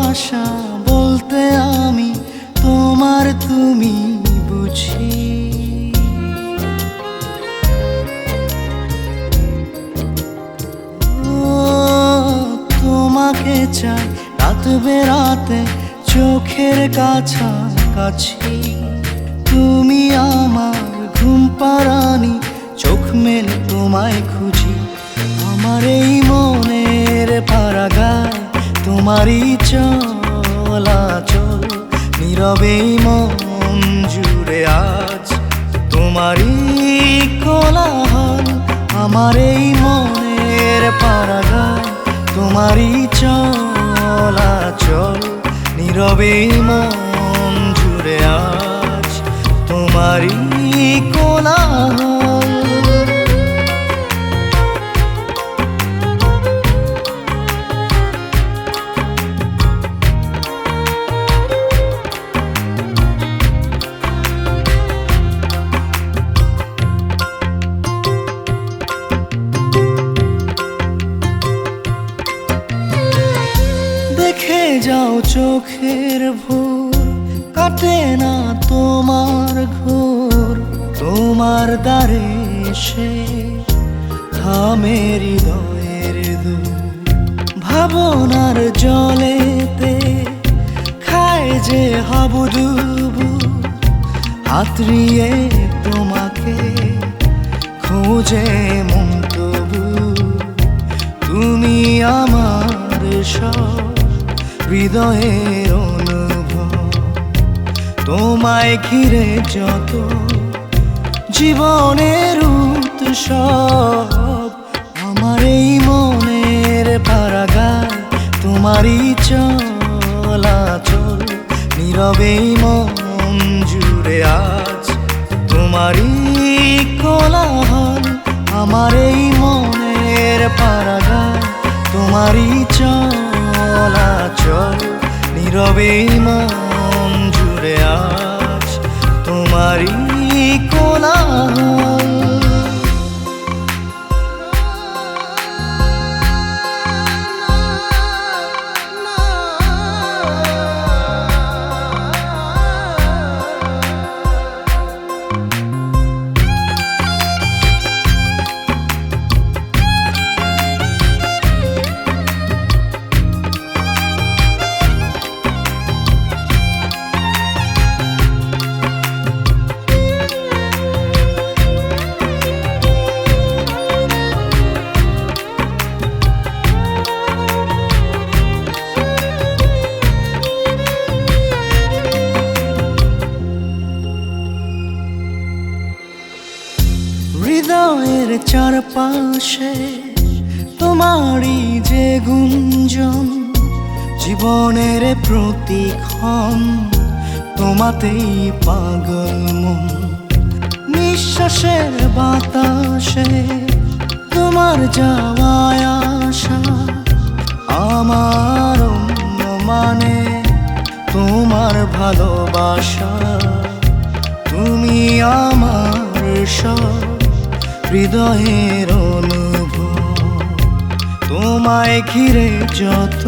ভালোবাসা বলতে আমি তোমার তুমি বুঝি। তোমাকে চাই রাত বেরাতে চোখের কাছাকাছি। তুমি আমার ঘুম পাড়ানি, চোখ মেলে তোমায় খুঁজি। আমার এই মনের পারাগায় তোমারই চলাচল, নীরবে মন জুড়ে আজ তোমারই কোলাহল। আমার এই মনের পারাগায় তোমারই চলাচল, নীরবে মন জুড়ে আজ তোমারই কোলাহল। দেখে যাও চোখের ভোর, কাটে না তোমার ঘোর। তোমার দ্বারে এসে থামে হৃদয়ের দূর। ভাবনার জলেতে খায় যে হাবুডুবু, হাতড়িয়ে তোমাকে খোঁজে মন তবু। তুমি আমার সব হৃদয়ের অনুভব, তোমায় ঘিরে যত জীবনের উৎসব। আমার এই মনের পারাগায় তোমারই চলাচল, নীরবে মন জুড়ে আজ তোমারই কোলাহল। আমার এই মনের পারাগায় তোমারই চলাচল, নীরবে মন জুড়ে আজ তোমারই কোলাহল। হৃদয়ের চারপাশে তোমারই যে গুঞ্জন, জীবনের প্রতিক্ষণ তোমাতেই পাগল মন। নিঃশ্বাসের বাতাসে তোমার যাওয়ায় আসা, আমার মানে তোমার ভালোবাসা। তুমি আমার সব হৃদয়ের অনুভব, তোমায় ঘিরে যত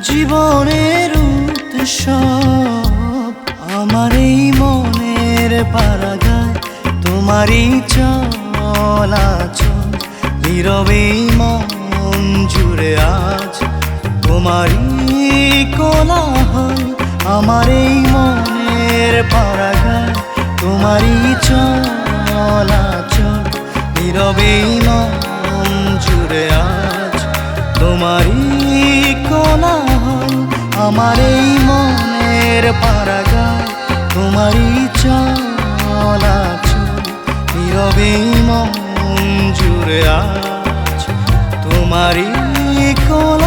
জীবনের উৎসব। আমার এই মনের পারাগায় তোমারই চলাচল, নীরবে মন জুড়ে আজ তোমারই কোলাহল। আমার এই মনের পারাগায় তোমারই চলাচল, নীরবে মন জুড়ে আজ তোমারই কোলাহল। আমার এই মনের পারাগায় তোমারই চলাচল, নীরবে মন জুড়ে আজ তোমারই কোলাহল।